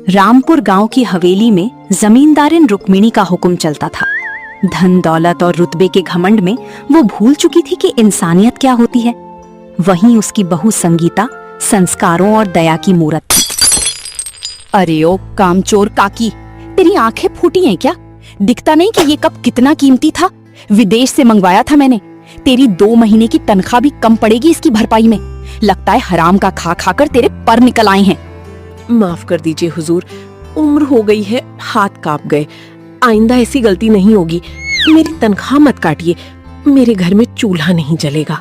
रामपुर गांव की हवेली में जमींदारिन रुक्मिणी का हुक्म चलता था। धन दौलत और रुतबे के घमंड में वो भूल चुकी थी कि इंसानियत क्या होती है। वहीं उसकी बहू संगीता संस्कारों और दया की मूरत थी। अरे ओ कामचोर काकी, तेरी आंखें फूटी हैं क्या? दिखता नहीं कि ये कप कितना कीमती था? विदेश से मंगवाया था मैंने। तेरी 2 महीने की तनख्वाह भी कम पड़ेगी इसकी भरपाई में। लगता है हराम का खा खाकर तेरे पर निकल आए हैं। माफ कर दीजिए हुजूर, उम्र हो गई है, हाथ कांप गए। आइंदा ऐसी गलती नहीं होगी। मेरी तनख्वाह मत काटिए, मेरे घर में चूल्हा नहीं जलेगा।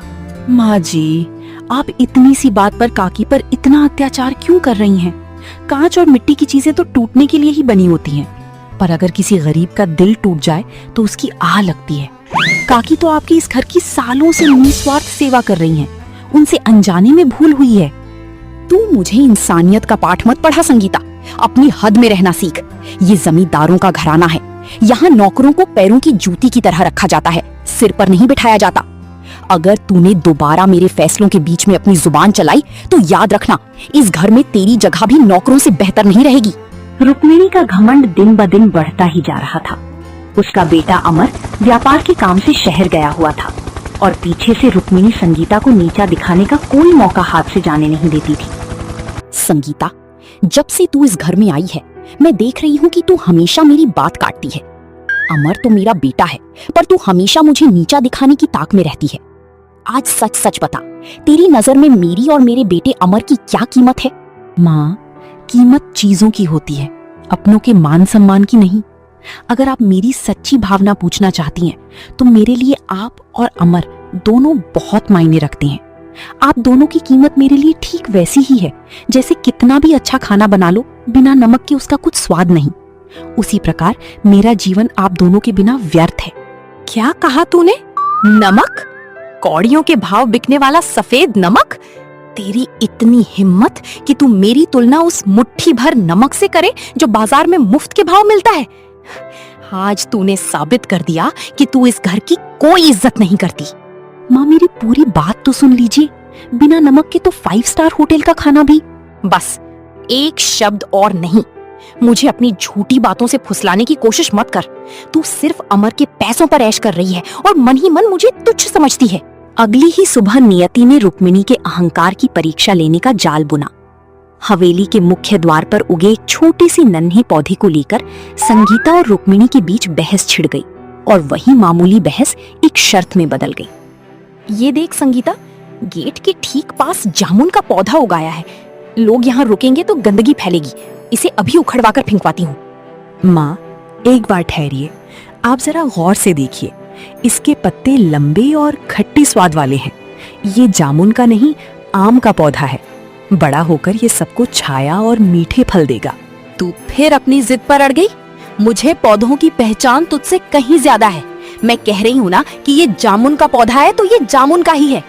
माँ जी, आप इतनी सी बात पर काकी पर इतना अत्याचार क्यों कर रही हैं? कांच और मिट्टी की चीजें तो टूटने के लिए ही बनी होती हैं, पर अगर किसी गरीब का दिल टूट जाए तो उसकी आह लगती है। काकी तो आपकी इस घर की सालों से निस्वार्थ सेवा कर रही हैं, उनसे अनजाने में भूल हुई है। तू मुझे इंसानियत का पाठ मत पढ़ा संगीता, अपनी हद में रहना सीख। ये जमींदारों का घराना है, यहाँ नौकरों को पैरों की जूती की तरह रखा जाता है, सिर पर नहीं बिठाया जाता। अगर तूने दोबारा मेरे फैसलों के बीच में अपनी जुबान चलाई तो याद रखना, इस घर में तेरी जगह भी नौकरों से बेहतर नहीं रहेगी। रुक्मिणी का घमंड दिन ब दिन बढ़ता ही जा रहा था। उसका बेटा अमर व्यापार के काम से शहर गया हुआ था और पीछे से रुक्मिणी संगीता को नीचा दिखाने का कोई मौका हाथ से जाने नहीं देती थी। संगीता, जब से तू इस घर में आई है, मैं देख रही हूँ कि तू हमेशा मेरी बात काटती है। अमर तो मेरा बेटा है, पर तू हमेशा मुझे नीचा दिखाने की ताक में रहती है। आज सच सच बता, तेरी नजर में मेरी और मेरे बेटे अमर की क्या कीमत है? माँ, कीमत चीजों की होती है, अपनों के मान सम्मान की नहीं। अगर आप मेरी सच्ची भावना पूछना चाहती हैं, तो मेरे लिए आप और अमर दोनों बहुत मायने रखते हैं। आप दोनों की कीमत मेरे लिए ठीक वैसी ही है जैसे कितना भी अच्छा खाना बना लो, बिना नमक के उसका कुछ स्वाद नहीं। उसी प्रकार मेरा जीवन आप दोनों के बिना व्यर्थ है। क्या कहा तूने? नमक? कौड़ियों के भाव बिकने वाला सफेद नमक? तेरी इतनी हिम्मत कि तू मेरी तुलना उस मुट्ठी भर नमक से करे जो बाजार में मुफ्त के भाव मिलता है। आज तूने साबित कर दिया कि तू इस घर की कोई इज्जत नहीं करती। माँ, मेरी पूरी बात तो सुन लीजिए। बिना नमक के तो 5 स्टार होटल का खाना भी। बस एक शब्द और नहीं। मुझे अपनी झूठी बातों से फुसलाने की कोशिश मत कर। तू सिर्फ अमर के पैसों पर ऐश कर रही है और मन ही मन मुझे तुच्छ समझती है। अगली ही सुबह नियति ने रुक्मिणी के अहंकार की परीक्षा लेने का जाल बुना। हवेली के मुख्य द्वार पर उगे एक छोटी सी नन्ही पौधे को लेकर संगीता और रुक्मिणी के बीच बहस छिड़ गई और वही मामूली बहस एक शर्त में बदल गई। ये देख संगीता, गेट के ठीक पास जामुन का पौधा उगाया है। लोग यहाँ रुकेंगे तो गंदगी फैलेगी। इसे अभी उखड़वा कर फेंकवाती हूँ। माँ, एक बार ठहरिए, आप जरा गौर से देखिए। इसके पत्ते लंबे और खट्टी स्वाद वाले हैं। ये जामुन का नहीं, आम का पौधा है। बड़ा होकर ये सबको छाया और मीठे फल देगा। तू फिर अपनी जिद पर अड़ गई। मुझे पौधों की पहचान तुझसे कहीं ज्यादा है। मैं कह रही हूँ ना कि ये जामुन का पौधा है तो ये जामुन का ही है।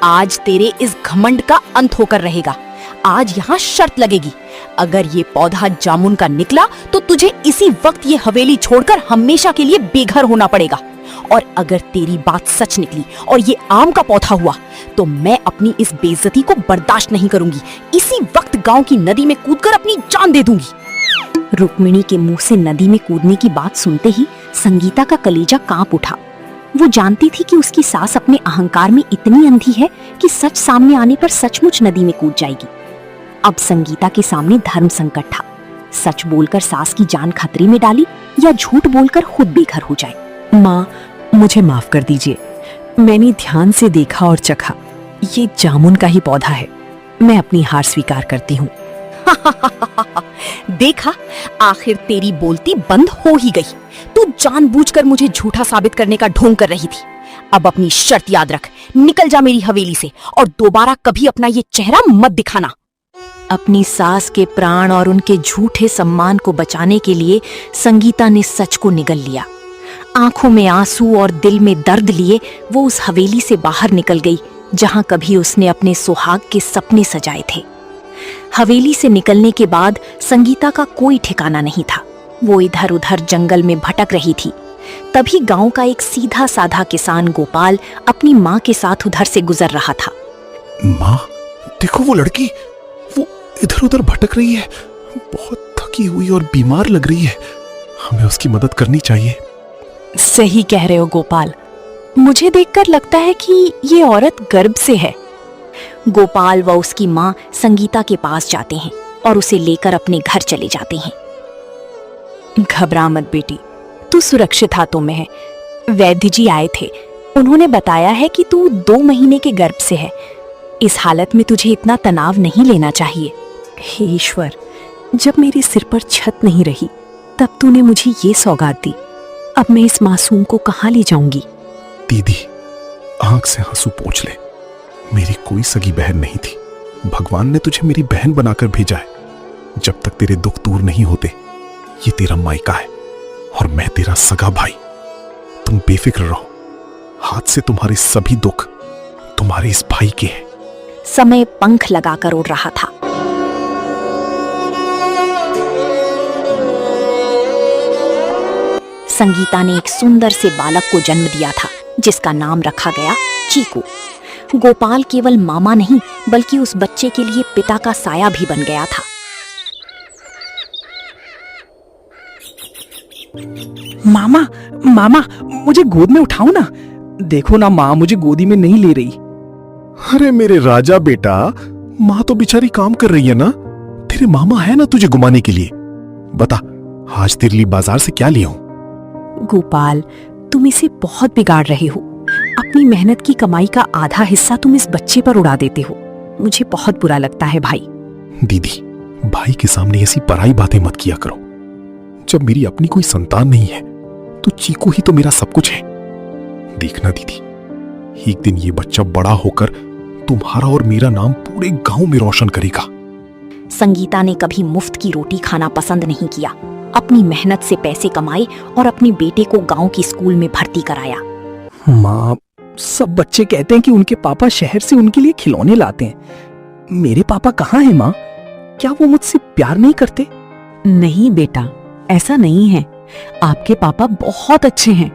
आज तेरे इस घमंड का अंत होकर रहेगा। आज यहाँ शर्त लगेगी, अगर ये पौधा जामुन का निकला तो तुझे इसी वक्त ये हवेली छोड़कर हमेशा के लिए बेघर होना पड़ेगा। और अगर तेरी बात सच निकली और ये आम का पौधा हुआ तो मैं अपनी इस बेइज्जती को बर्दाश्त नहीं करूंगी। इसी वक्त गांव की नदी में कूदकर अपनी जान दे दूंगी। रुक्मिणी के मुंह से नदी में कूदने की बात सुनते ही संगीता का कलेजा कांप उठा। वो जानती थी कि उसकी सास अपने अहंकार में इतनी अंधी है कि सच सामने आने पर सचमुच नदी में कूद जाएगी। अब संगीता के सामने धर्म संकट था। सच बोलकर सास की जान खतरे में डाली या झूठ बोलकर खुद बेघर हो जाए। माँ, मुझे माफ कर दीजिए। मैंने ध्यान से देखा और चखा, ये जामुन का ही पौधा है। मैं अपनी हार स्वीकार करती हूँ। देखा, आखिर तेरी बोलती बंद हो ही गई। तू जानबूझकर मुझे झूठा साबित करने का ढोंग कर रही थी। अब अपनी शर्त याद रख, निकल जा मेरी हवेली से और दोबारा कभी अपना ये चेहरा मत दिखाना। अपनी सास के प्राण और उनके झूठे सम्मान को बचाने के लिए संगीता ने सच को निगल लिया। आंखों में आंसू और दिल में दर्द लिए वो उस हवेली से बाहर निकल गई जहां कभी उसने अपने सुहाग के सपने सजाए थे। हवेली से निकलने के बाद संगीता का कोई ठिकाना नहीं था। वो इधर उधर जंगल में भटक रही थी। तभी गांव का एक सीधा साधा किसान गोपाल अपनी माँ के साथ उधर से गुजर रहा था। माँ, देखो वो लड़की, वो इधर उधर भटक रही है, बहुत थकी हुई और बीमार लग रही है। हमें उसकी मदद करनी चाहिए। सही कह रहे हो गोपाल, मुझे देखकर लगता है कि ये औरत गर्भ से है। गोपाल व उसकी माँ संगीता के पास जाते हैं और उसे लेकर अपने घर चले जाते हैं। घबरा मत बेटी, तू सुरक्षित हाथों में है। वैद्य जी आए थे, उन्होंने बताया है कि तू 2 महीने के गर्भ से है। इस हालत में तुझे इतना तनाव नहीं लेना चाहिए। हे ईश्वर, जब मेरे सिर पर छत नहीं रही तब तूने मुझे ये सौगात दी। अब मैं इस मासूम को कहाँ ले जाऊंगी? दीदी, आंख से आंसू पोंछ ले। मेरी कोई सगी बहन नहीं थी। भगवान ने तुझे मेरी बहन बनाकर भेजा है। जब तक तेरे दुख दूर नहीं होते, ये तेरा मायका है और मैं तेरा सगा भाई। तुम बेफिक्र रहो। हाथ से तुम्हारे सभी दुख तुम्हारे इस भाई के हैं। समय पंख लगाकर उड़ रहा था। संगीता ने एक सुंदर से बालक को जन्म दिया था, जिसका नाम रखा गया चीकू। गोपाल केवल मामा नहीं, बल्कि उस बच्चे के लिए पिता का साया भी बन गया था। मामा, मामा, मुझे गोद में उठाओ ना। देखो ना, माँ मुझे गोदी में नहीं ले रही। अरे मेरे राजा बेटा, माँ तो बेचारी काम कर रही है ना। तेरे मामा है ना तुझे घुमाने के लिए। बता, आज तेरे लिए बाजार से क्या लिया हूं? गोपाल, तुम इसे बहुत बिगाड़ रहे हो। अपनी मेहनत की कमाई का आधा हिस्सा तुम इस बच्चे पर उड़ा देते हो। मुझे बहुत बुरा लगता है भाई। दीदी, भाई के सामने ऐसी पराई बातें मत किया करो। जब मेरी अपनी कोई संतान नहीं है तो चीकू ही तो मेरा सब कुछ है। देखना दीदी, एक दिन ये बच्चा बड़ा होकर तुम्हारा और मेरा नाम पूरे गांव में रोशन करेगा। संगीता ने कभी मुफ्त की रोटी खाना पसंद नहीं किया। अपनी मेहनत से पैसे कमाए और अपने बेटे को गांव की स्कूल में भर्ती कराया। माँ, सब बच्चे कहते हैं कि उनके पापा शहर से उनके लिए खिलौने लाते हैं। मेरे पापा कहाँ हैं माँ? क्या वो मुझसे प्यार नहीं करते? नहीं बेटा, ऐसा नहीं है। आपके पापा बहुत अच्छे हैं।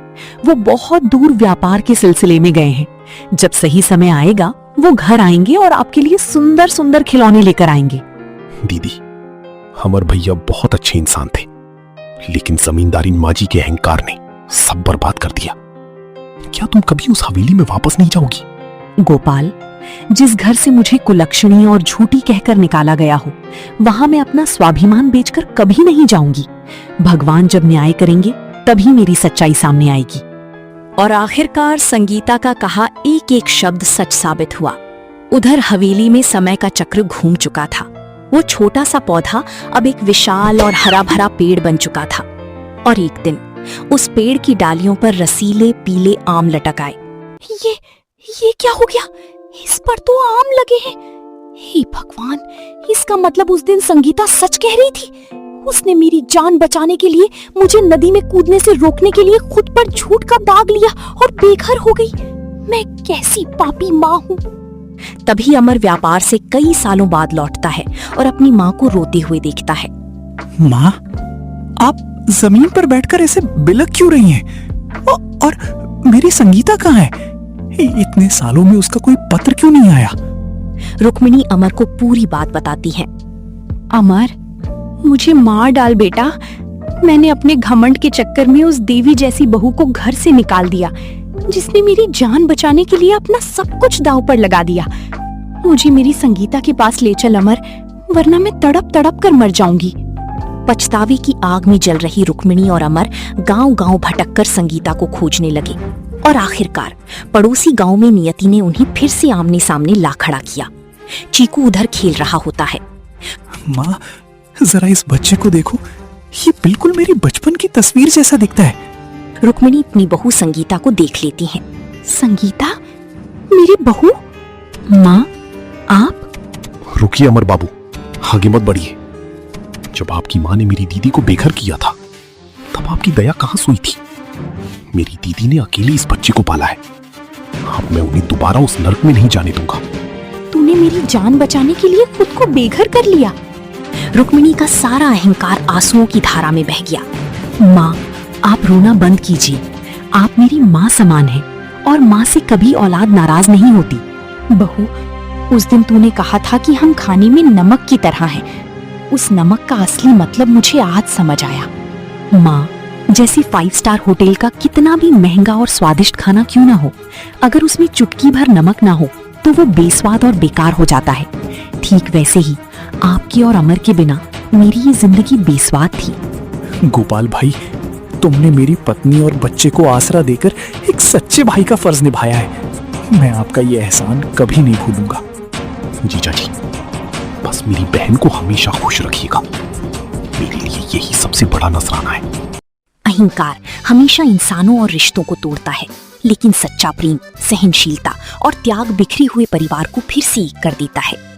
वो बहुत दूर व्यापार के सिलसिले में गए हैं। जब सही समय आएगा वो घर आएंगे और आपके लिए सुंदर सुंदर खिलौने लेकर आएंगे। दीदी, हमर भैया बहुत अच्छे इंसान थे, लेकिन जमींदारी माजी के अहंकार ने सब बर्बाद कर दिया। क्या तुम कभी उस हवेली में वापस नहीं जाओगी? गोपाल, जिस घर से मुझे कुलक्षणी और झूठी कहकर निकाला गया हो, वहां मैं अपना स्वाभिमान बेचकर कभी नहीं जाऊंगी। भगवान जब न्याय करेंगे तभी मेरी सच्चाई सामने आएगी। और आखिरकार संगीता का कहा एक एक शब्द सच साबित हुआ। उधर हवेली में समय का चक्र घूम चुका था। वो छोटा सा पौधा अब एक विशाल और हरा भरा पेड़ बन चुका था। और एक दिन उस पेड़ की डालियों पर रसीले पीले आम लटक आए। ये क्या हो गया? इस पर तो आम लगे हैं। हे भगवान, इसका मतलब उस दिन संगीता सच कह रही थी। उसने मेरी जान बचाने के लिए मुझे नदी में कूदने से रोकने के लिए खुद पर झूठ का दाग लिया और बेघर हो गई। मैं कैसी पापी माँ हूँ। तभी अमर व्यापार से कई सालों बाद लौटता है और अपनी माँ को रोते हुए देखता है। माँ, आप जमीन पर बैठकर ऐसे बिलख क्यों रही हैं? और मेरी संगीता कहाँ है? इतने सालों में उसका कोई पत्र क्यों नहीं आया? रुक्मिणी अमर को पूरी बात बताती है। अमर, मुझे मार डाल बेटा। मैंने अपने घमंड के चक्कर में उस देवी जैसी बहू को घर से निकाल दिया, जिसने मेरी जान बचाने के लिए अपना सब कुछ दांव पर लगा दिया। मुझे मेरी संगीता के पास ले चल अमर, वरना मैं तड़प तड़प कर मर जाऊंगी। पछतावे की आग में जल रही रुक्मिणी और अमर गांव-गांव भटककर संगीता को खोजने लगे और आखिरकार पड़ोसी गांव में नियति ने उन्हें फिर से आमने सामने ला खड़ा किया। चीकू उधर खेल रहा होता है। माँ, जरा इस बच्चे को देखो, ये बिल्कुल मेरी बचपन की तस्वीर जैसा दिखता है। रुक्मिणी अपनी बहू संगीता को देख लेती हैं। संगीता, मेरी बहू? माँ, आप? रुकिए अमर बाबू, आगे मत बढ़िए। जब आपकी माँ ने मेरी दीदी को बेघर किया था, तब आपकी दया कहाँ सोई थी? मेरी दीदी ने अकेले इस बच्चे को पाला है। अब मैं उन्हें दोबारा उस नर्क में नहीं जाने दूंगा। तूने मेरी जान बचाने के लिए खुद को बेघर कर लिया। रुक्मिणी का सारा अहंकार आंसुओं की धारा में बह गया। माँ, आप रोना बंद कीजिए। आप मेरी माँ समान हैं और माँ से कभी औलाद नाराज नहीं होती। बहू, उस दिन तूने कहा था कि हम खाने में नमक की तरह हैं। उस नमक का असली मतलब मुझे आज समझ आया। माँ, जैसे 5 स्टार होटल का कितना भी महंगा और स्वादिष्ट खाना क्यों ना हो, अगर उसमें चुटकी भर नमक ना हो तो वो बेस्वाद और बेकार हो जाता है। ठीक वैसे ही आपकी और अमर के बिना मेरी ये जिंदगी बेस्वाद थी। गोपाल भाई, तुमने मेरी पत्नी और बच्चे को आसरा देकर एक सच्चे भाई का फर्ज निभाया है। मैं आपका ये एहसान कभी नहीं भूलूंगा। जीजा जी, बस मेरी बहन को हमेशा खुश रखिएगा। मेरे लिए यही सबसे बड़ा नजराना है। अहंकार हमेशा इंसानों और रिश्तों को तोड़ता है, लेकिन सच्चा प्रेम, सहनशीलता और त्याग बिखरे हुए परिवार को फिर से एक कर देता है।